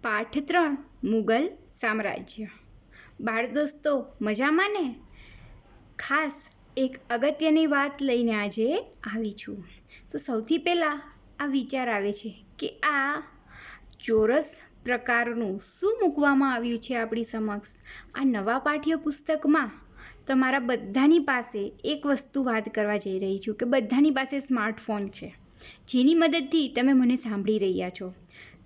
પાઠ 3 મુગલ સામ્રાજ્ય। બાળ દોસ્તો મજામાં ને? ખાસ એક અગત્યની વાત લઈને આજે આવી છું। તો સૌથી પહેલાં આ વિચાર આવે છે કે આ ચોરસ પ્રકારનું શું મૂકવામાં આવ્યું છે આપણી સમક્ષ। આ નવા પાઠ્યપુસ્તકમાં તમારા બધાની પાસે એક વસ્તુ વાત કરવા જઈ રહી છું કે બધાની પાસે સ્માર્ટફોન છે, જેની મદદથી તમે મને સાંભળી રહ્યા છો।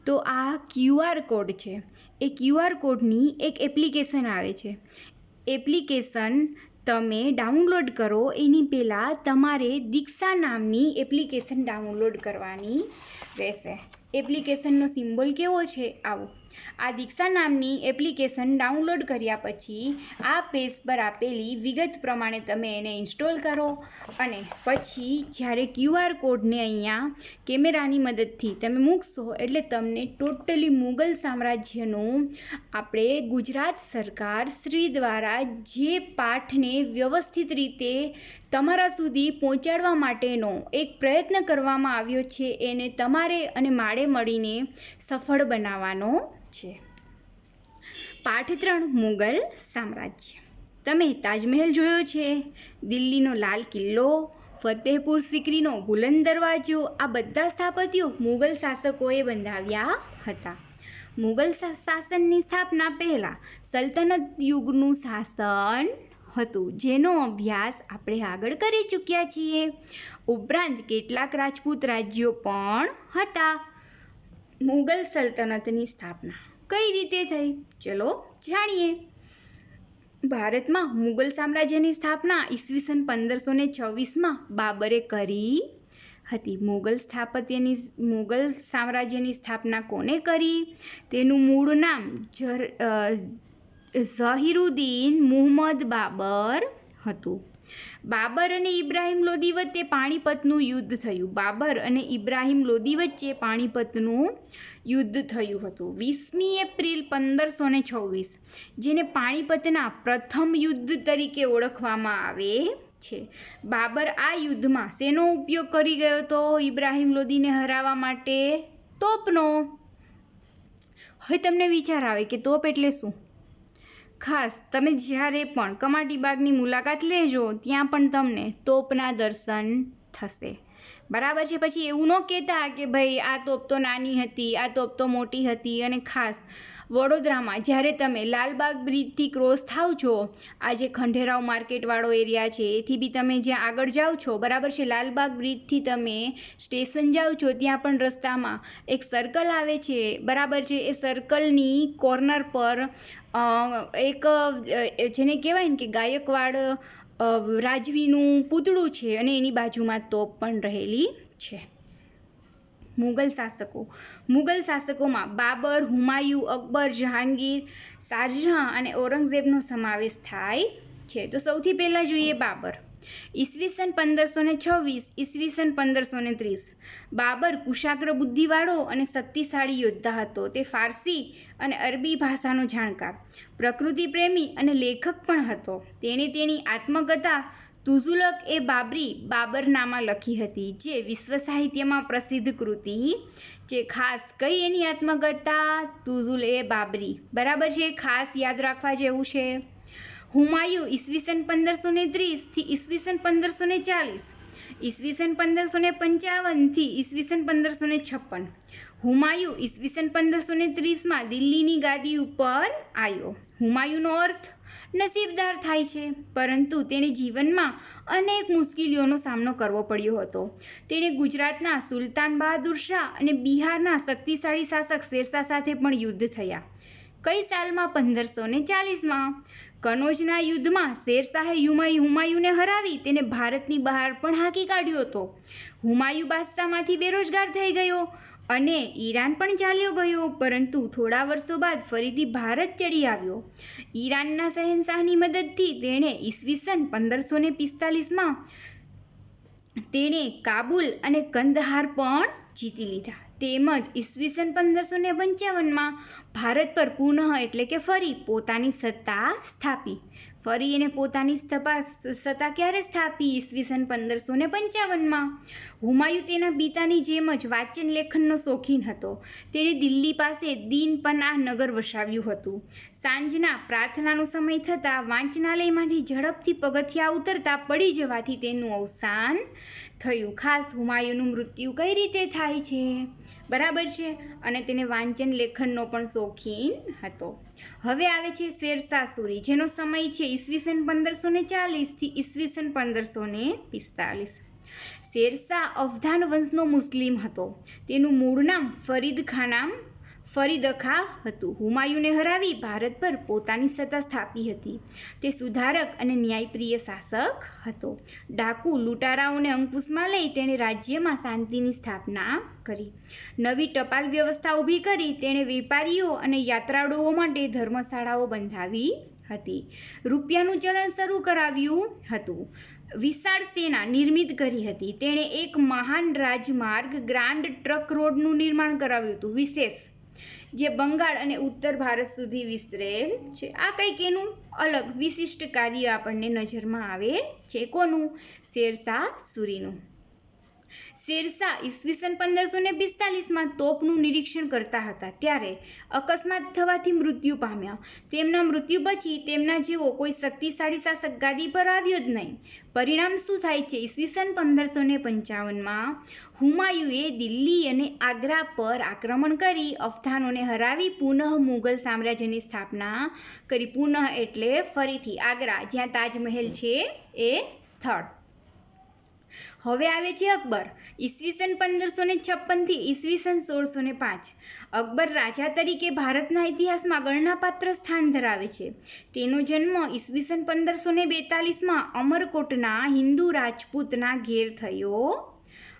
તો આ QR કોડ છે। એ QR કોડની એક એપ્લિકેશન આવે છે। એપ્લિકેશન તમે ડાઉનલોડ કરો એની પહેલાં તમારે દીક્ષા નામની એપ્લિકેશન ડાઉનલોડ કરવાની રહેશે। એપ્લિકેશનનો સિમ્બોલ કેવો છે? આવો। આ દીક્ષા નામની એપ્લિકેશન ડાઉનલોડ કર્યા પછી આ પેજ પર આપેલી વિગત પ્રમાણે તમે એને ઇન્સ્ટોલ કરો અને પછી જ્યારે QR કોડને અહીંયા કેમેરાની મદદથી તમે મૂકશો એટલે તમને ટોટલી મુગલ સામ્રાજ્યનું આપણે ગુજરાત સરકાર શ્રી દ્વારા જે પાઠને વ્યવસ્થિત રીતે તમારા સુધી પહોંચાડવા માટેનો એક પ્રયત્ન કરવામાં આવ્યો છે એને તમારે અને મારે મળીને સફળ બનાવવાનો છે। પાઠ 3 મુગલ સામ્રાજ્ય। તમે તાજમહેલ જોયો છે, દિલ્હીનો લાલ કિલ્લો, ફતેહપુર સિકરીનો બુલંદ દરવાજો, આ બધા સ્થાપત્યો મુગલ શાસકોએ બંધાવ્યા હતા। મુગલ શાસનની સ્થાપના પહેલાં સલ્તનત યુગનું શાસન હતું, જેનો અભ્યાસ આપણે આગળ કરી ચૂક્યા છીએ। ઉપરાંત કેટલાક રાજપૂત રાજ્યો પણ હતા। મુગલ સલ્તનતની સ્થાપના કઈ રીતે થઈ? ચલો જાણીએ। ભારતમાં મુગલ સામ્રાજ્યની સ્થાપના ઈસવીસન 1526માં બાબરે કરી હતી। મુગલ સામ્રાજ્યની સ્થાપના કોને કરી? તેનું મૂળ નામ ઝહીરુદ્દીન મુહમ્મદ બાબર હતું। બાબર અને ઇબ્રાહિમ લોદી વચ્ચે પાણીપતનું યુદ્ધ થયું। બાબર અને ઇબ્રાહિમ લોદી વચ્ચે પાણીપતનું યુદ્ધ થયું હતું 20મી એપ્રિલ 1526, જેને પાણીપતના પ્રથમ યુદ્ધ તરીકે ઓળખવામાં આવે છે। બાબર આ યુદ્ધમાં શેનો ઉપયોગ કરી ગયો હતો ઇબ્રાહિમ લોદીને હરાવવા માટે? તોપનો। હવે તમને વિચાર આવે કે તોપ એટલે શું? ખાસ તમે જ્યારે પણ કમાટી બાગની મુલાકાત લેજો ત્યાં પણ તમને તોપના દર્શન થશે, બરાબર છે? પછી એવું ન કહેતા કે ભાઈ આ તોપ તો નાની હતી, આ તોપ તો મોટી હતી। અને ખાસ વડોદરામાં જ્યારે તમે લાલબાગ બ્રિજથી ક્રોસ થાવ છો, આ જે ખંડેરાવ માર્કેટવાળો એરિયા છે એથી બી તમે જ્યાં આગળ જાઓ છો, બરાબર છે, લાલબાગ બ્રિજથી તમે સ્ટેશન જાઓ છો ત્યાં પણ રસ્તામાં એક સર્કલ આવે છે, બરાબર છે? એ સર્કલની કોર્નર પર એક જેને કહેવાય ને કે ગાયકવાડ રાજવીનું પૂતળું છે અને એની બાજુમાં તોપ પણ રહેલી છે। મુગલ શાસકોમાં બાબર, હુમાયું, અકબર, જહાંગીર, શાહજહાં અને ઔરંગઝેબનો સમાવેશ થાય છે। તો સૌથી પહેલાં જોઈએ બાબર। ઈસવીસન 1526 ઈસવીસન 1530। બાબર કુશાગ્ર બુદ્ધિવાળો અને શક્તિશાળી યોદ્ધા હતો। તે ફારસી અને અરબી ભાષાનો જાણકાર, પ્રકૃતિ પ્રેમી અને લેખક પણ હતો। તેણે તેની આત્મકથા તુઝુલક-એ-બાબરી બાબરનામા લખી હતી, જે વિશ્વ સાહિત્યમાં પ્રસિદ્ધ કૃતિ છે। ખાસ કઈ એની આત્મકથા? તુઝુલ-એ-બાબરી, બરાબર છે? ખાસ યાદ રાખવા જેવું છે। હુમાયું ઈસવીસન 1530 થી ઈસવીસન 1540, ઈસવીસન 1555 થી ઈસવીસન 1556। હુમાયું ઈસવીસન 1530માં દિલ્હીની ગાદી ઉપર આવ્યો। હુમાયુંનો અર્થ નસીબદાર થાય છે, પરંતુ તેણે જીવનમાં અનેક મુશ્કેલીઓનો સામનો કરવો પડ્યો હતો। તેણે ગુજરાતના સુલતાન બહાદુર શાહ અને બિહારના શક્તિશાળી શાસક શેરશાહ સાથે પણ યુદ્ધ થયા। કઈ સાલમાં? 1540માં। કનોજના યુદ્ધમાં શેરશાહે હુમાયુંને હરાવી તેને ભારતની બહાર પણ હાંકી કાઢ્યો હતો। હુમાયું બાદશાહમાંથી બેરોજગાર થઈ ગયો અને ઈરાન પણ ચાલ્યો ગયો, પરંતુ થોડા વર્ષો બાદ ફરીથી ભારત ચડી આવ્યો। ઈરાનના શહેનશાહની મદદથી તેણે ઈસવીસન 1545માં તેણે કાબુલ અને કંદહાર પણ જીતી લીધા, તેમજ ઈસવીસન 1555માં ભારત પર પુનઃ એટલે કે ફરી પોતાની સત્તા સ્થાપી। ફરી એને પોતાની સત્તા ક્યારે સ્થાપી? ઈસવીસન 1555માં. હુમાયુ તેના પિતાની જેમ જ વાંચન લેખનનો શોખીન હતો. તેણે દિલ્હી પાસે દીનપનાહ નગર વસાવ્યું હતું. સાંજના પ્રાર્થનાનો સમય થતાં વાંચનાલયમાંથી ઝડપથી પગથિયાં ઉતરતા પડી જવાથી તેનું અવસાન થયું. ખાસ હુમાયુનું મૃત્યુ કઈ રીતે થાય છે? બરાબર છે. અને તેને વાંચન લેખનનો પણ શોખીન હતો. હવે આવે છે શેરશાહ સૂરી, જેનો સમય છે ઈસવીસન 1540 થી ઈસવીસન 1545. શેરશાહ અફઘાન વંશનો મુસ્લિમ હતો. તેનું મૂળ નામ ફરીદ ખાં હતું. હુમાયુને હરાવી ભારત પર પોતાની સત્તા સ્થાપી હતી. તે સુધારક અને ન્યાયપ્રિય શાસક હતો. ડાકુ લૂંટારાઓને અંકુશમાં લઈ તેણે રાજ્યમાં શાંતિની સ્થાપના કરી. નવી ટપાલ વ્યવસ્થા ઊભી કરી. તેણે વેપારીઓ અને યાત્રાળુઓ માટે ધર્મશાળાઓ બંધાવી હતી. રૂપિયાનું ચલણ શરૂ કરાવ્યું હતું. વિશાળ સેના નિર્મિત કરી હતી. તેણે એક મહાન રાજમાર્ગ ગ્રાન્ડ ટ્રંક રોડનું નિર્માણ કરાવ્યું હતું, વિશેષ, જે બંગાળ અને ઉત્તર ભારત સુધી વિસ્તરેલ છે. આ કંઈક એનું અલગ વિશિષ્ટ કાર્ય આપણને નજરમાં આવે છે. કોનું? શેરશાહ સૂરીનું. શેરશાહ ઈસવીસન 1545માં તોપનું નિરીક્ષણ કરતા હતા ત્યારે અકસ્માત થવાથી મૃત્યુ પામ્યા. તેમના મૃત્યુ પછી તેમના જેવો કોઈ શક્તિશાળી શાસક ગાદી પર આવ્યો જ નહીં. પરિણામ શું થાય છે? ઈસવીસન 1555માં હુમાયુએ દિલ્હી અને આગ્રા પર આક્રમણ કરી અફઘાનોને હરાવી પુનઃ મુગલ સામ્રાજ્યની સ્થાપના કરી. પુનઃ એટલે ફરીથી. આગ્રા, જ્યાં તાજમહેલ છે એ સ્થળ. હવે આવે છે અકબર. ઈસવીસન 1556 થી ઈસવીસન 1605. અકબર રાજા તરીકે ભારતના ઇતિહાસમાં ગણનાપાત્ર સ્થાન ધરાવે છે. તેનો જન્મ ઈસવીસન 1542માં અમરકોટના હિન્દુ રાજપૂતના ઘેર થયો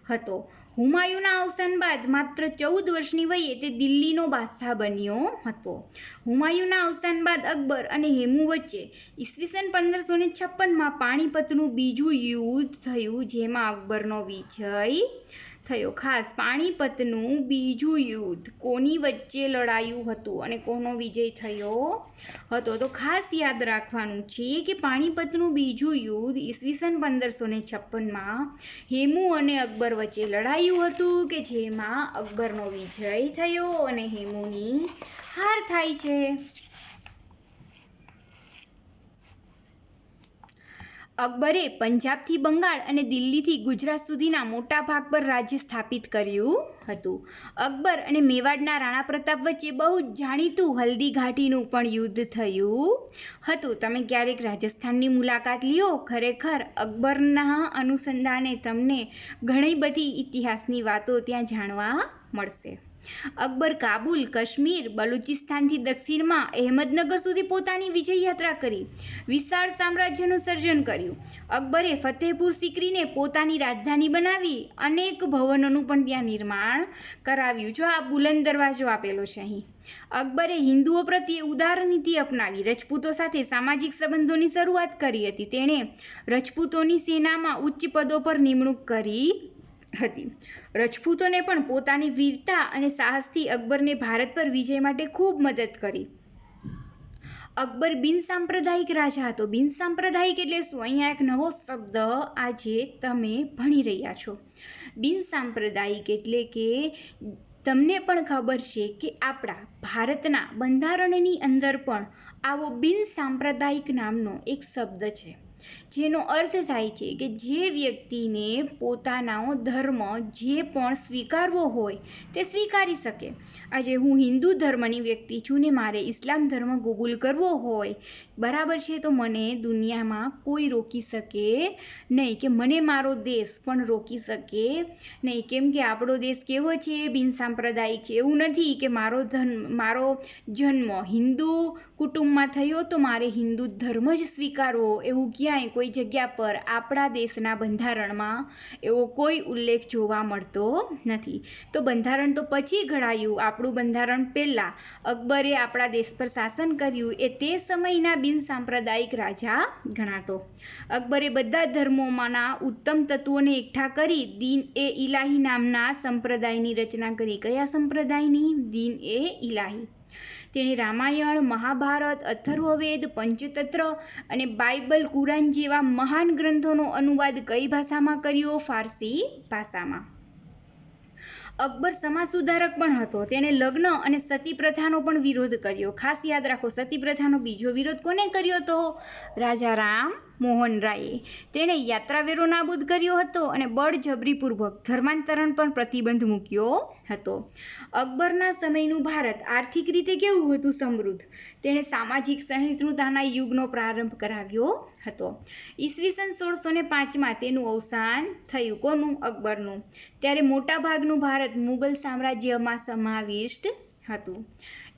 હતો. હુમાયુના અવસાન બાદ માત્ર 14 વર્ષની વયે તે દિલ્હીનો બાદશાહ બન્યો હતો. હુમાયુના અવસાન બાદ અકબર અને હેમુ વચ્ચે ઈસવીસન 1556માં પાણીપતનું બીજું યુદ્ધ થયું, જેમાં અકબરનો વિજય થયો. ખાસ, પાણીપતનું બીજું યુદ્ધ કોની વચ્ચે લડાયું હતું અને કોનો વિજય થયો હતો? તો ખાસ યાદ રાખવાનું છે કે પાણીપતનું બીજું યુદ્ધ ઈસવીસન 1556માં હેમુ અને અકબર વચ્ચે લડાયું હતું, કે જેમાં અકબરનો વિજય થયો અને હેમુની હાર થાય છે. અકબરે પંજાબથી બંગાળ અને દિલ્હીથી ગુજરાત સુધીના મોટા ભાગ પર રાજ્ય સ્થાપિત કર્યું હતું. અકબર અને મેવાડના રાણા પ્રતાપ વચ્ચે બહુ જ જાણીતું હલ્દી ઘાટીનું પણ યુદ્ધ થયું હતું. તમે ક્યારેક રાજસ્થાનની મુલાકાત લ્યો. ખરેખર અકબરના અનુસંધાને તમને ઘણી બધી ઇતિહાસની વાતો ત્યાં જાણવા મળશે. અકબર કાબુલ, કાશ્મીર, બલુચિસ્તાનથી દક્ષિણમાં અહેમદનગર સુધી પોતાની વિજય યાત્રા કરી. વિશાળ સામ્રાજ્યનું સર્જન કર્યું. અકબરે ફતેહપુર સિકરીને પોતાની રાજધાની બનાવી. અનેક ભવનોનું પણ ત્યાં નિર્માણ કરાવ્યું. જો આ બુલંદ દરવાજો આપેલો છે અહીં. અકબરે હિન્દુઓ પ્રત્યે ઉદાર નીતિ અપનાવી. રજપૂતો સાથે સામાજિક સંબંધોની શરૂઆત કરી હતી. તેણે રજપૂતોની સેનામાં ઉચ્ચ પદો પર નિમણૂક કરી હતી. રજપૂતોને પણ પોતાની વીરતા અને સાહસથી અકબરને ભારત પર વિજય માટે ખૂબ મદદ કરી. અકબર બિનસાંપ્રદાયિક રાજા હતો. બિનસાંપ્રદાયિક એટલે શું? અહીંયા એક નવો શબ્દ આજે તમે ભણી રહ્યા છો. બિનસાંપ્રદાયિક એટલે કે તમને પણ ખબર છે કે આપણા ભારતના બંધારણની અંદર પણ આવો બિનસાંપ્રદાયિક નામનો એક શબ્દ છે, જેનો અર્થ થાય છે કે જે વ્યક્તિને પોતાનો ધર્મ જે પણ સ્વીકારવો હોય તે સ્વીકારી શકે. આજે હું હિન્દુ ધર્મની વ્યક્તિ છું ને મારે ઇસ્લામ ધર્મ કબૂલ કરવો હોય, બરાબર છે, તો મને દુનિયામાં કોઈ રોકી શકે નહીં, કે મને મારો દેશ પણ રોકી શકે નહીં. કેમ કે આપણો દેશ કેવો છે? બિનસાંપ્રદાયિક છે. એવું નથી કે મારો જન્મ હિન્દુ કુટુંબમાં થયો તો મારે હિન્દુ ધર્મ જ સ્વીકારવો, એવું ક્યાંય કોઈ જગ્યા પર આપણા દેશના બંધારણમાં એવો કોઈ ઉલ્લેખ જોવા મળતો નથી. તો બંધારણ તો પછી ઘડાયું. આપણું બંધારણ પહેલાં અકબરે આપણા દેશ પર શાસન કર્યું એ તે સમયના બિનસાંપ્રદાયિક રાજા ગણાતો. અકબરે બધા ધર્મોમાંના ઉત્તમ તત્વોને એકઠા કરી દીન-એ-ઇલાહી નામના સંપ્રદાયની રચના કરી. કયા સંપ્રદાયની? દીન-એ-ઇલાહી. તેણે રામાયણ, મહાભારત, અથર્વવેદ, પંચતંત્ર અને બાઇબલ, કુરાન જેવા મહાન ગ્રંથોનો અનુવાદ કઈ ભાષામાં કર્યો? ફારસી ભાષામાં. અકબર સમાજ સુધારક પણ હતો. તેણે લગ્ન અને સતી પ્રથાનો પણ વિરોધ કર્યો. ખાસ યાદ રાખો, સતી પ્રથાનો બીજો વિરોધ કોને કર્યો હતો? રાજા રામ મોહન રાયે. તેણે યાત્રાવેરો નાબૂદ કર્યો હતો અને બળજબરીપૂર્વક ધર્માંતરણ પર પ્રતિબંધ મૂક્યો હતો. અકબરના સમયનું ભારત આર્થિક રીતે કેવું હતું? સમૃદ્ધ. તેણે સામાજિક સહિષ્ણુતાના યુગનો પ્રારંભ કરાવ્યો હતો. ઈસવીસન 1605માં તેનું અવસાન થયું. કોનું? અકબરનું. ત્યારે મોટાભાગનું ભારત મુગલ સામ્રાજ્યમાં સમાવિષ્ટ હતું.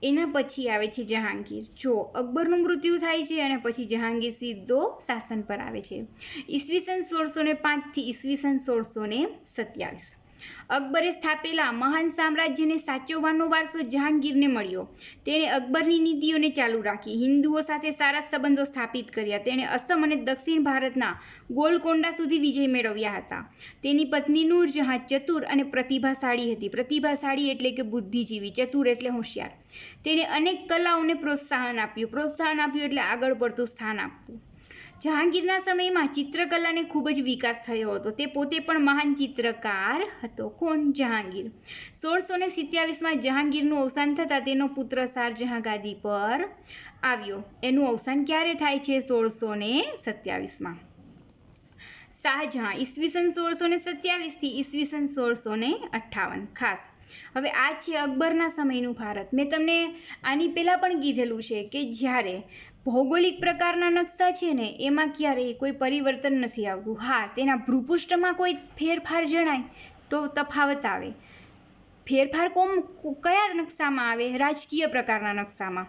એના પછી આવે છે જહાંગીર. જો અકબરનું મૃત્યુ થાય છે અને પછી જહાંગીર સીધો શાસન પર આવે છે. ઈસવીસન 1605 થી ઈસવીસન 1627. અકબરે સ્થાપેલા મહાન સામ્રાજ્યને સાચવવાનો વારસો જહાંગીરને મળ્યો. તેણે અકબરની નીતિઓને ચાલુ રાખી. હિન્દુઓ સાથે સારા સંબંધો સ્થાપિત કર્યા. તેણે અસમ અને દક્ષિણ ભારતના ગોલકોંડા સુધી વિજય મેળવ્યા હતા. તેની પત્ની નૂરજહાં ચતુર અને પ્રતિભાશાળી હતી. પ્રતિભાશાળી એટલે કે બુદ્ધિજીવી, ચતુર એટલે હોશિયાર. તેણે અનેક કલાઓને પ્રોત્સાહન આપ્યું એટલે આગળ પડતું સ્થાન આપવું. જહાંગીરના સમયમાં ચિત્રકલાને ખૂબ જ વિકાસ થયો હતો. તે પોતે પણ મહાન ચિત્રકાર હતો. કોણ? જહાંગીર. 1627માં જહાંગીરનું અવસાન થતાં તેનો પુત્ર શાહજહાં ગાદી પર આવ્યો. એનું અવસાન ક્યારે થાય છે? 1627માં. શાહજહાં ઈસવીસન 1627 થી ઈસવીસન 1658. ખાસ હવે આ છે અકબરના સમયનું ભારત. મેં તમને આની પહેલાં પણ કીધેલું છે કે જ્યારે ભૌગોલિક પ્રકારના નકશા છે ને એમાં ક્યારેય કોઈ પરિવર્તન નથી આવતું. હા, તેના ભૂપૃષ્ઠમાં કોઈ ફેરફાર જણાય તો તફાવત આવે. ફેરફાર કયા નકશામાં આવે? રાજકીય પ્રકારના નકશામાં.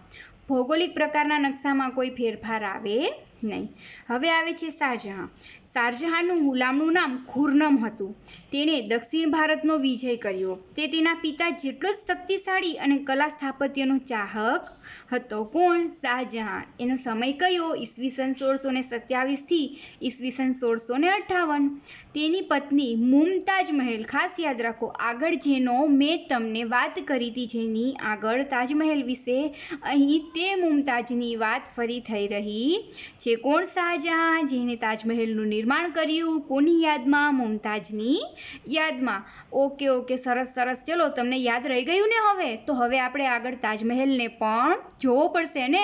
ભૌગોલિક પ્રકારના નકશામાં કોઈ ફેરફાર આવે નહીં. હવે આવે છે શાહજહાં. શાહજહાંનું ગુલામનું નામ ખુર્રમ હતું. તેણે દક્ષિણ ભારતનો વિજય કર્યો. તે તેના પિતા જેટલો જ શક્તિશાળી અને કલા સ્થાપત્યનો ચાહક હતો. કોણ? શાહજહાં. એનો સમય કયો? ઈસવીસન 1627 થી ઈસવીસન 1658. તેની પત્ની મુમતાજ મહેલ. ખાસ યાદ રાખો, આગળ જેનો મેં તમને વાત કરી હતી, જેની આગળ તાજમહેલ વિશે, અહીં તે મુમતાજની વાત ફરી થઈ રહી છે. કોણ? શાહજહાં, જેને તાજમહેલનું નિર્માણ કર્યું. કોની યાદમાં? મુમતાજની યાદમાં. ઓકે, સરસ. ચલો, તમને યાદ રહી ગયું ને? હવે તો હવે આપણે આગળ તાજમહેલને પણ જોવો પડશે ને.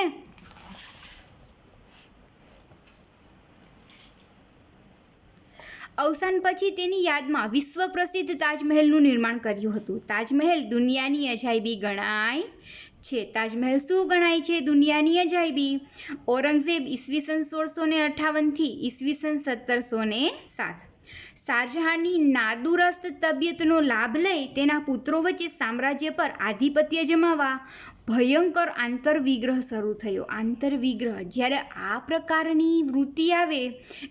અવસાન પછી તેની યાદમાં વિશ્વ પ્રસિદ્ધ તાજમહેલનું નિર્માણ કર્યું હતું. તાજમહેલ દુનિયાની અજાયબી ગણાય છે. તાજમહેલ શું ગણાય છે? દુનિયાની અજાયબી. ઔરંગઝેબ ઈસવીસન 1658 થી ઈસવીસન 1707. શાહજહાંની નાદુરસ્ત તબિયતનો લાભ લઈ તેના પુત્રો વચ્ચે સામ્રાજ્ય પર આધિપત્ય જમાવવા ભયંકર આંતરવિગ્રહ શરૂ થયો. આંતરવિગ્રહ, જ્યારે આ પ્રકારની વૃત્તિ આવે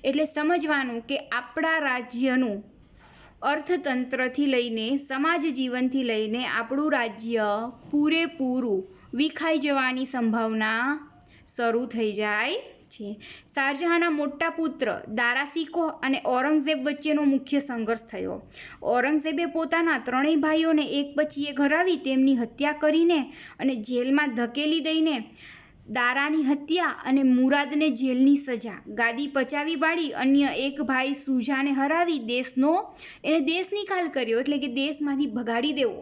એટલે સમજવાનું કે આપણા રાજ્યનું અર્થતંત્રથી લઈને સમાજ જીવનથી લઈને આપણું રાજ્ય પૂરેપૂરું વિખાઈ જવાની સંભાવના શરૂ થઈ જાય છે. શાહજહાંના મોટા પુત્ર દારાશિકોહ અને ઔરંગઝેબ વચ્ચેનો મુખ્ય સંઘર્ષ થયો. ઔરંગઝેબે પોતાના ત્રણેય ભાઈઓને એક પછી એક હરાવી તેમની હત્યા કરીને અને જેલમાં ધકેલી દઈને દારાની હત્યા અને મુરાદને જેલની સજા, ગાદી પચાવી પાડી અન્ય એક ભાઈ સુજાને હરાવી દેશનિકાલ કર્યો, એટલે કે દેશમાંથી ભગાડી દેવો.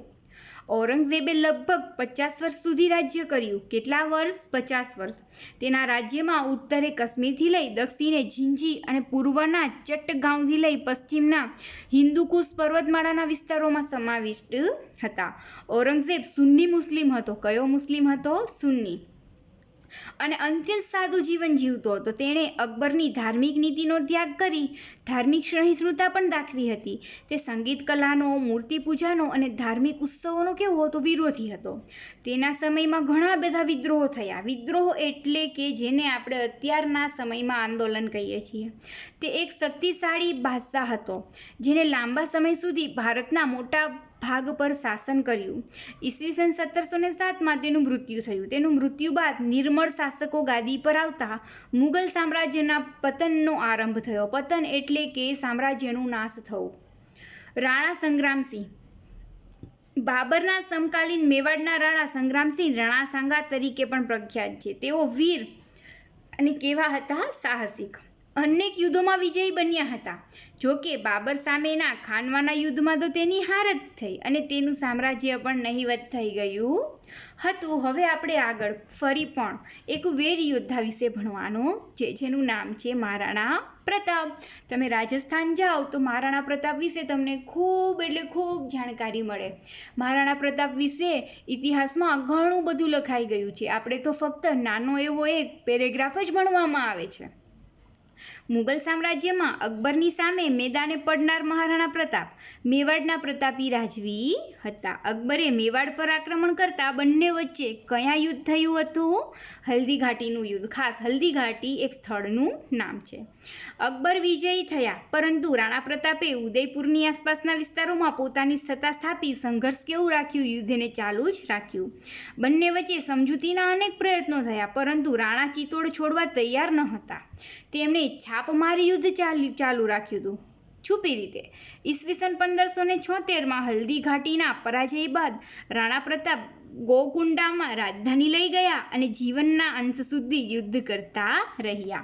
ઔરંગઝેબે લગભગ 50 વર્ષ સુધી રાજ્ય કર્યું. કેટલા વર્ષ? 50 વર્ષ. તેના રાજ્યમાં ઉત્તરે કાશ્મીરથી લઈ દક્ષિણે ઝિંજી અને પૂર્વના ચટ્ટગાંવથી લઈ પશ્ચિમના હિન્દુકુશ પર્વતમાળાના વિસ્તારોમાં સમાવિષ્ટ હતા. ઔરંગઝેબ સુન્ની મુસ્લિમ હતો. કયો મુસ્લિમ હતો? સુન્ની. અને અત્યંત સાદું જીવન જીવતો હતો. તેણે અકબરની ધાર્મિક નીતિનો ત્યાગ કરી ધાર્મિક સહિષ્ણુતા પણ દાખવી હતી. તે સંગીત કલાનો, મૂર્તિ પૂજાનો અને ધાર્મિક ઉત્સવોનો કેવો હતો? વિરોધી હતો. તેના સમયમાં ઘણા બધા વિદ્રોહો થયા. વિદ્રોહ એટલે કે જેને આપણે અત્યારના સમયમાં આંદોલન કહીએ છીએ. તે એક શક્તિશાળી બાદશાહ હતો જેને લાંબા સમય સુધી ભારતના મોટા ભાગ પર શાસન કર્યું. ઈસવીસન 1707માં તેનું મૃત્યુ થયું. તેનું મૃત્યુ બાદ નિર્મળ શાસકો ગાદી પર આવતા મુગલ સામ્રાજ્યના પતનનો આરંભ થયો. પતન એટલે કે સામ્રાજ્યનું નાશ થવું. રાણા સંગ્રામસિંહ બાબરના સમકાલીન મેવાડના રાણા સંગ્રામસિંહ રણાસાંગા તરીકે પણ પ્રખ્યાત છે. તેઓ વીર અને કેવા હતા? સાહસિક. અનેક યુદ્ધોમાં વિજયી બન્યા હતા. જો કે બાબર સામેના ખાનવાના યુદ્ધમાં તો તેની હાર જ થઈ અને તેનું સામ્રાજ્ય પણ નહિવત થઈ ગયું હતું. હવે આપણે આગળ ફરી પણ એક વીર યોદ્ધા વિશે ભણવાનું જેનું નામ છે મહારાણા પ્રતાપ. તમે રાજસ્થાન જાઓ તો મહારાણા પ્રતાપ વિશે તમને ખૂબ એટલે ખૂબ જાણકારી મળે. મહારાણા પ્રતાપ વિશે ઇતિહાસમાં ઘણું બધું લખાઈ ગયું છે. આપણે તો ફક્ત નાનો એવો એક પેરેગ્રાફ જ ભણવામાં આવે છે. મુગલ સામ્રાજ્યમાં અકબરની સામે મેદાને પડનાર મહારાણા પ્રતાપ મેવાડના પ્રતાપી રાજવી હતા. અકબરે મેવાડ પર આક્રમણ કરતા બંને વચ્ચે કયા યુદ્ધ થયું હતું? હલ્દી ઘાટીનું યુદ્ધ. ખાસ હલ્દી ઘાટી એક સ્થળનું નામ છે. અકબર વિજયી થયા, પરંતુ રાણા પ્રતાપે ઉદયપુરની આસપાસના વિસ્તારોમાં પોતાની સત્તા સ્થાપી સંઘર્ષ કેવું રાખ્યું? યુદ્ધને ચાલુ જ રાખ્યું. બંને વચ્ચે સમજૂતીના અનેક પ્રયત્નો થયા, પરંતુ રાણા ચિત્તોડ છોડવા તૈયાર ન હતા. તેમણે છાપમારી યુદ્ધ ચાલુ રાખ્યું હતું છુપી રીતે. ઈસવીસન 1576માં હલ્દી ઘાટીના પરાજય બાદ રાણા પ્રતાપ ગોલકુંડામાં રાજધાની લઈ ગયા અને જીવનના અંત સુધી યુદ્ધ કરતા રહ્યા.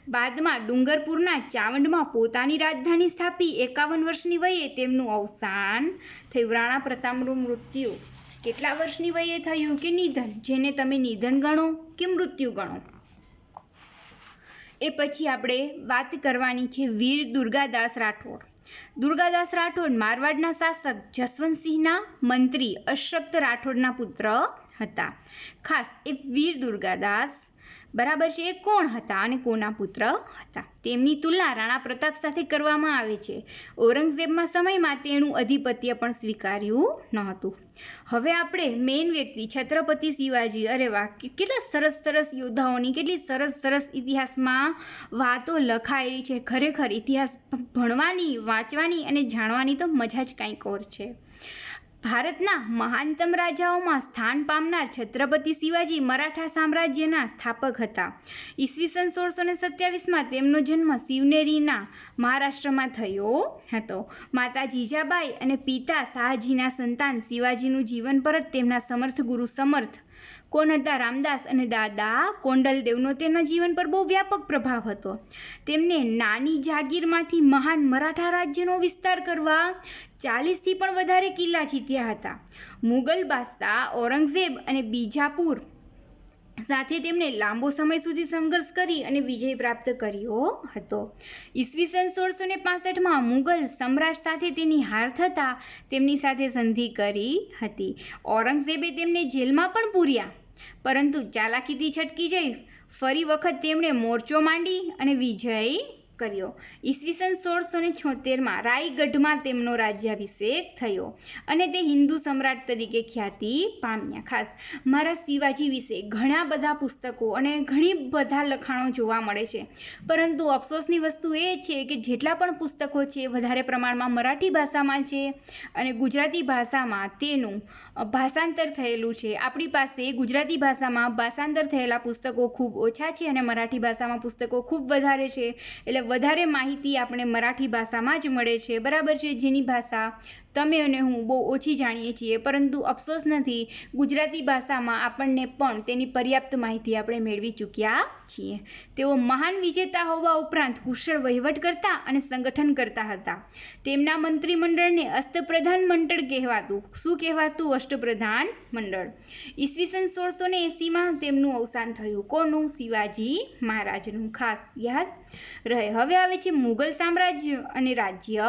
બાદમાં ડુંગરપુરના ચાવંડમાં પોતાની રાજધાની સ્થાપી 51 વર્ષની વયે તેમનું અવસાન થયું. રાણા પ્રતાપનું મૃત્યુ કેટલા વર્ષની વયે થયું કે નિધન? જેને તમે નિધન ગણો કે મૃત્યુ ગણો. એ પછી આપણે વાત કરવાની છે વીર દુર્ગાદાસ રાઠોડ. દુર્ગાદાસ રાઠોડ મારવાડના શાસક જસવંતસિંહના મંત્રી અશરફ રાઠોડના પુત્ર હતા. ખાસ એ વીર દુર્ગાદાસ બરાબર છે એ કોણ હતા અને કોના પુત્ર હતા? તેમની તુલના રાણા પ્રતાપ સાથે કરવામાં આવે છે. ઔરંગઝેબના સમયમાં તેનું આધિપત્ય પણ સ્વીકાર્યું ન હતું. હવે આપણે મેઇન વ્યક્તિ છત્રપતિ શિવાજી. અરે વાહ, કેટલા સરસ સરસ યોદ્ધાઓની કેટલી સરસ સરસ ઇતિહાસમાં વાતો લખાયેલી છે. ખરેખર ઇતિહાસ ભણવાની, વાંચવાની અને જાણવાની તો મજા જ કંઈક ઓર છે. ભારતના મહાનતમ રાજાઓમાં સ્થાન પામનાર છત્રપતિ શિવાજી મરાઠા સામ્રાજ્યના સ્થાપક હતા. ઈસવીસન 1627માં તેમનો જન્મ શિવનેરીના મહારાષ્ટ્રમાં થયો હતો. માતા જીજાબાઈ અને પિતા શાહજીના સંતાન શિવાજીનું જીવન પર જ તેમના સમર્થ ગુરુ સમર્થ કોણ હતા? રામદાસ અને દાદા કોંડલદેવનો તેમના જીવન પર બહુ વ્યાપક પ્રભાવ હતો. તેમને નાની જાગીરમાંથી મહાન મરાઠા રાજ્યનો વિસ્તાર કરવા 40થી પણ વધારે કિલ્લા જીત્યા હતા. મુગલ બાદશાહ ઔરંગઝેબ અને બીજાપુર સાથે તેમણે લાંબો સમય સુધી સંઘર્ષ કરી અને વિજય પ્રાપ્ત કર્યો હતો. ઈસવીસન 1665માં મુગલ સમ્રાટ સાથે તેની હાર થતાં તેમની સાથે સંધિ કરી હતી. ઔરંગઝેબે તેમને જેલમાં પણ પૂર્યા, પરંતુ ચાલાકીથી છટકી જઈ ફરી વખત તેમણે મોરચો માંડી અને વિજય કર્યો. ઈસવીસન 1676માં રાયગઢમાં તેમનો રાજ્યાભિષેક થયો અને તે હિન્દુ સમ્રાટ તરીકે ખ્યાતિ પામ્યા. ખાસ મારા શિવાજી વિશે ઘણા બધા પુસ્તકો અને ઘણી બધા લખાણો જોવા મળે છે, પરંતુ અફસોસની વસ્તુ એ છે કે જેટલા પણ પુસ્તકો છે વધારે પ્રમાણમાં મરાઠી ભાષામાં છે અને ગુજરાતી ભાષામાં તેનું ભાષાંતર થયેલું છે. આપણી પાસે ગુજરાતી ભાષામાં ભાષાંતર થયેલા પુસ્તકો ખૂબ ઓછા છે અને મરાઠી ભાષામાં પુસ્તકો ખૂબ વધારે છે. એટલે વધારે માહિતી આપણે મરાઠી ભાષામાં જ મળે છે, બરાબર છે, જેની ભાષા તમે અને હું બહુ ઓછી જાણીએ છીએ. પરંતુ અફસોસ નથી, ગુજરાતી ભાષામાં આપણને પણ તેની પર્યાપ્ત માહિતી આપણે મેળવી ચૂક્યા છીએ. તેઓ મહાન વિજેતા હોવા ઉપરાંત કુશળ વહીવટ કરતા અને સંગઠન કરતા હતા. તેમના મંત્રીમંડળને અષ્ટપ્રધાન મંડળ કહેવાતું. શું કહેવાતું? અષ્ટપ્રધાન મંડળ. ઈસવીસન 1680માં તેમનું અવસાન થયું. કોનું? શિવાજી મહારાજનું. ખાસ યાદ રહે. હવે આવે છે મુગલ સામ્રાજ્ય અને રાજ્ય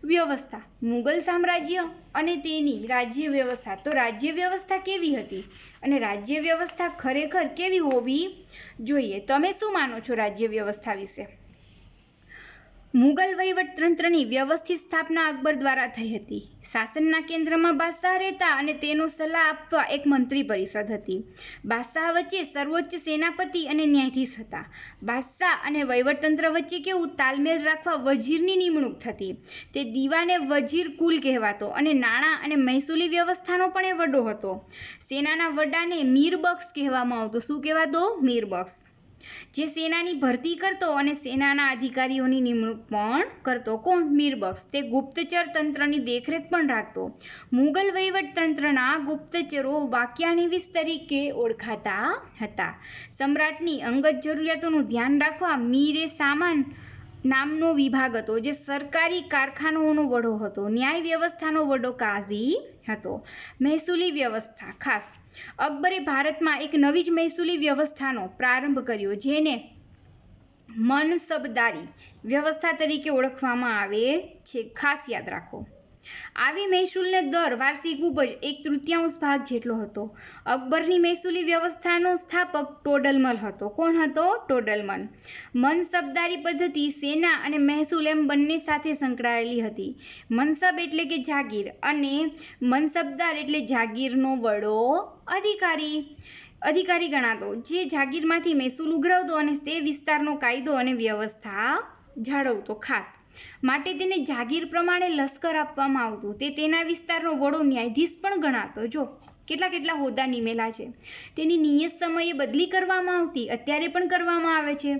વ્યવસ્થા. મુગલ સામ્રાજ્ય અને તેની રાજ્ય વ્યવસ્થા. તો રાજ્ય વ્યવસ્થા કેવી હતી અને રાજ્ય વ્યવસ્થા ખરેખર કેવી હોવી જોઈએ? તમે શું માનો છો રાજ્ય વ્યવસ્થા વિશે? મુગલ વહીવટતંત્રની વ્યવસ્થિત સ્થાપના અકબર દ્વારા થઈ હતી. શાસનના કેન્દ્રમાં બાદશાહ રહેતા અને તેનો સલાહ આપવા એક મંત્રી પરિષદ હતી. બાદશાહ વચ્ચે સર્વોચ્ચ સેનાપતિ અને ન્યાયાધીશ હતા. બાદશાહ અને વહીવટતંત્ર વચ્ચે કેવું તાલમેલ રાખવા વજીરની નિમણૂક થતી. તે દીવાને વજીર કુલ કહેવાતો અને નાણાં અને મહેસૂલી વ્યવસ્થાનો પણ એ વડો હતો. સેનાના વડાને મીરબક્ષ કહેવામાં આવતો. શું કહેવાતો? મીરબક્ષ. જે સેનાની ભરતી કરતો અને સેનાના અધિકારીઓની નિમણૂક પણ કરતો. કોણ? મીરબક્ષ. તે ગુપ્તચર તંત્રની દેખરેખ પણ રાખતો. મુગલ વહીવટ તંત્રના ગુપ્તચરો વાક્યાનિવીસ તરીકે ઓળખાતા હતા. સમ્રાટની અંગત જરૂરિયાતોનું ધ્યાન રાખવા મીર એ સામાન નામનો વિભાગ હતો, જે સરકારી કારખાનાઓનો વડો હતો. ન્યાય વ્યવસ્થાનો વડો કાઝી હતો. મહેસૂલી વ્યવસ્થા. ખાસ અકબરે ભારતમાં એક નવી જ મહેસૂલી વ્યવસ્થાનો પ્રારંભ કર્યો, જેને મનસબદારી વ્યવસ્થા તરીકે ઓળખવામાં આવે છે. ખાસ યાદ રાખો. આવી મહેસૂલનો દર વાર્ષિક ઉપજ 1/3 ભાગ જેટલો હતો. અકબરની મહેસૂલી વ્યવસ્થાનો સ્થાપક ટોડરમલ હતો. કોણ હતો? ટોડરમલ. મનસબદારી પદ્ધતિ સેના અને મહેસૂલ એમ બંને સાથે સંકળાયેલી હતી. મનસબ એટલે કે જાગીર અને મનસબદાર એટલે જાગીરનો વડો અધિકારી ગણાતો, જે જાગીરમાંથી મહેસૂલ ઉઘરાવતો અને તે વિસ્તારનો કાયદો અને વ્યવસ્થા જાળવતો. ખાસ માટે તેને જાગીર પ્રમાણે લશ્કર આપવામાં આવતું. તે તેના વિસ્તારનો વડો ન્યાયાધીશ પણ ગણાતો. જો કેટલા હોદ્દા નિમેલા છે. તેની નિયત સમયે બદલી કરવામાં આવતી, અત્યારે પણ કરવામાં આવે છે.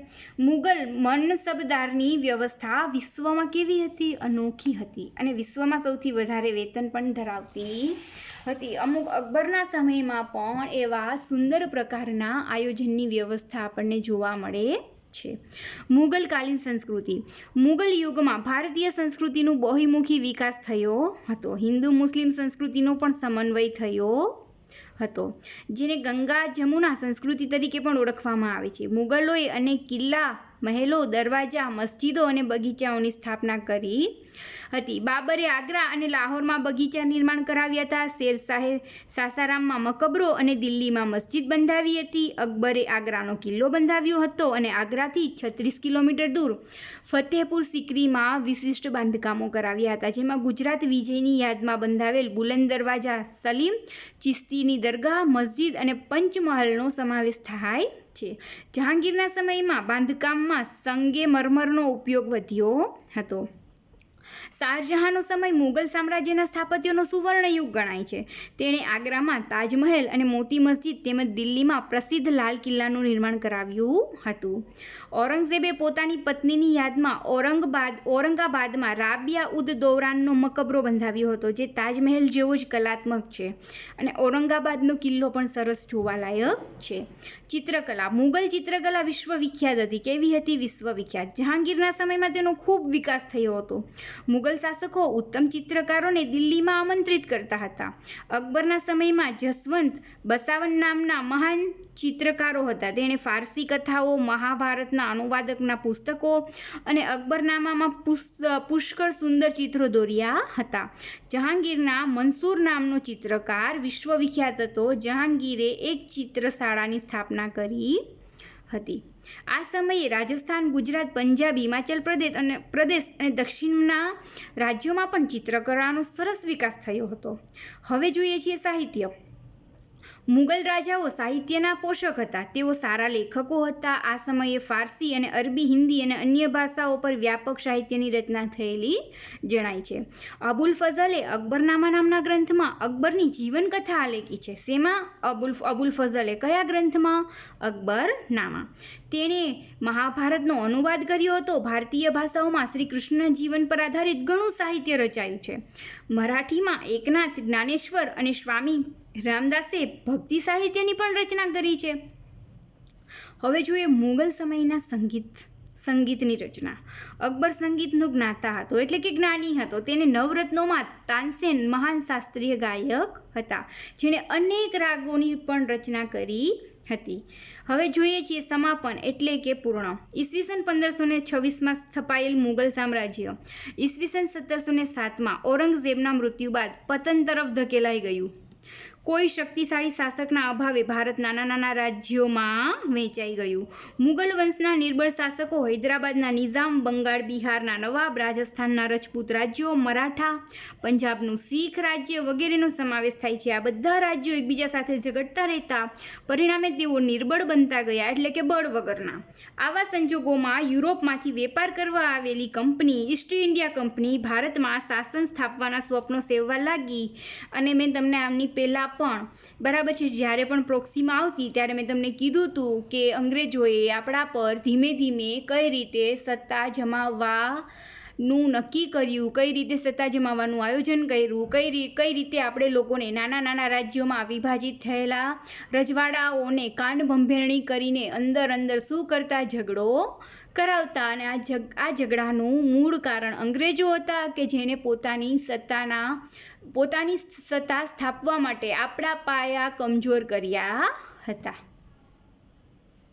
મુગલ મનસબદારની વ્યવસ્થા વિશ્વમાં કેવી હતી? અનોખી હતી અને વિશ્વમાં સૌથી વધારે વેતન પણ ધરાવતી હતી. અમુક અકબરના સમયમાં પણ એવા સુંદર પ્રકારના આયોજનની વ્યવસ્થા આપણને જોવા મળે છે. મુગલકાલીન સંસ્કૃતિ. મુગલ યુગમાં ભારતીય સંસ્કૃતિનો બહુમુખી વિકાસ થયો હતો. હિન્દુ મુસ્લિમ સંસ્કૃતિનો પણ સમન્વય થયો હતો, જેને ગંગા જમુના સંસ્કૃતિ તરીકે પણ ઓળખવામાં આવે છે. મુગલોએ અનેક કિલ્લા, મહેલો, દરવાજા, મસ્જિદો અને બગીચાઓની સ્થાપના કરી હતી. બાબરે આગ્રા અને લાહોરમાં બગીચા નિર્માણ કરાવ્યા હતા. શેરશાહે સાસારામમાં મકબરો અને દિલ્હીમાં મસ્જિદ બંધાવી હતી. અકબરે આગ્રાનો કિલ્લો બંધાવ્યો હતો અને આગ્રાથી 36 કિલોમીટર દૂર ફતેહપુર સિકરીમાં વિશિષ્ટ બાંધકામો કરાવ્યા હતા, જેમાં ગુજરાત વિજયની યાદમાં બંધાવેલ બુલંદ દરવાજા, સલીમ ચિશ્તીની દરગાહ, મસ્જિદ અને પંચમહાલનો સમાવેશ થાય છે. જહાંગીરના સમયમાં બાંધકામમાં સંગેમરમરનો ઉપયોગ વધ્યો હતો. શાહજહાંનો સમય મુગલ સામ્રાજ્યના સ્થાપત્યનો સુવર્ણ યુગ ગણાય છે. તેણે આગ્રામાં તાજમહેલ અને મોતી મસ્જિદ તેમજ દિલ્હીમાં પ્રસિદ્ધ લાલ કિલ્લાનું નિર્માણ કરાવ્યું હતું. ઔરંગઝેબે પોતાની પત્નીની યાદમાં ઔરંગાબાદમાં રાબિયા ઉદ દૌરાનનો મકબરો બંધાવ્યો હતો, જે તાજમહેલ જેવો જ કલાત્મક છે અને ઔરંગાબાદનો કિલ્લો પણ સરસ જોવાલાયક છે. ચિત્રકલા. મુગલ ચિત્રકલા વિશ્વવિખ્યાત હતી. કેવી હતી? વિશ્વવિખ્યાત. જહાંગીરના સમયમાં તેનો ખૂબ વિકાસ થયો હતો. મુગલ શાસકો ઉત્તમ ચિત્રકારોને દિલ્હીમાં આમંત્રિત કરતા હતા. અકબરના સમયમાં જસવંત બસાવન નામના મહાન ચિત્રકારો હતા. તેણે ફારસી કથાઓ, મહાભારતના અનુવાદકના પુસ્તકો અને અકબરનામામાં પુષ્કળ સુંદર ચિત્રો દોર્યા હતા. જહાંગીરના મંસૂર નામનો ચિત્રકાર વિશ્વવિખ્યાત હતો. જહાંગીરે એક ચિત્રશાળાની સ્થાપના કરી હતી. આ સમયે રાજસ્થાન, ગુજરાત, પંજાબ, હિમાચલ પ્રદેશ અને દક્ષિણના રાજ્યોમાં પણ ચિત્રકલાનો સરસ વિકાસ થયો હતો. હવે જોઈએ છીએ સાહિત્ય. મુગલ રાજાઓ સાહિત્યના પોષક હતા. તેઓ સારા લેખકો હતા. આ સમયે ફારસી અને અરબી, હિન્દી અને અન્ય ભાષાઓ પર વ્યાપક સાહિત્યની રચના થયેલી જણાય છે. અબુલ ફઝલે અકબરનામા નામના ગ્રંથમાં અકબરની જીવનકથા આલેખી છે. શેમાં? અબુલ ફઝલે કયા ગ્રંથમાં? અકબરનામા. તેણે મહાભારતનો અનુવાદ કર્યો હતો. ભારતીય ભાષાઓમાં શ્રી કૃષ્ણના જીવન પર આધારિત ઘણું સાહિત્ય રચાયું છે. મરાઠીમાં એકનાથ, જ્ઞાનેશ્વર અને સ્વામી રામદાસે ભક્તિ સાહિત્યની પણ રચના કરી છે. હવે જોઈએ મુગલ સમયના સંગીતની રચના. અકબર સંગીતનો જ્ઞાતા હતો, એટલે કે જ્ઞાની હતો. તેને નવરત્નોમાં તાનસેન મહાન શાસ્ત્રીય ગાયક હતા, જેણે અનેક રાગોની પણ રચના કરી હતી. હવે જોઈએ છીએ સમાપન એટલે કે પૂર્ણ. ઈસવીસન 1526માં સ્થપાયેલ મુગલ સામ્રાજ્ય ઈસવીસન 1707માં ઔરંગઝેબના મૃત્યુ બાદ પતન તરફ ધકેલાઈ ગયું. કોઈ શક્તિશાળી શાસકના અભાવે ભારત નાના રાજ્યોમાં વહેંચાઈ ગયું. મુગલ વંશના નિર્બળ શાસકો હૈદરાબાદના નિઝામ, બંગાળ બિહારના નવાબ, રાજસ્થાનના રજપૂત રાજ્યો, મરાઠા, પંજાબનું શીખ રાજ્ય વગેરેનો સમાવેશ થાય છે. આ બધા રાજ્યો એકબીજા સાથે ઝઘડતા રહેતા પરિણામે તેઓ નિર્બળ બનતા ગયા, એટલે કે બળ વગરના. આવા સંજોગોમાં યુરોપમાંથી વેપાર કરવા આવેલી કંપની ઈસ્ટ ઇન્ડિયા કંપની ભારતમાં શાસન સ્થાપવાના સ્વપ્નો સેવવા લાગી અને મેં તમને આમની પહેલા પણ બરાબર છે, જ્યારે પણ પ્રોક્સીમાં આવતી ત્યારે મેં તમને કીધું હતું કે અંગ્રેજોએ આપણા પર ધીમે ધીમે કઈ રીતે સત્તા જમાવવાનું નક્કી કર્યું, કઈ રીતે સત્તા જમાવવાનું આયોજન કર્યું, કઈ રીતે આપણે લોકોને નાના નાના રાજ્યોમાં વિભાજિત થયેલા રજવાડાઓને કાનભંભેરણી કરીને અંદર શું કરતા, ઝઘડો કરાવતા. અને આ ઝઘડાનું મૂળ કારણ અંગ્રેજો હતા કે જેને પોતાની સત્તા સ્થાપવા માટે આપણા પાયા કમજોર કર્યા હતા.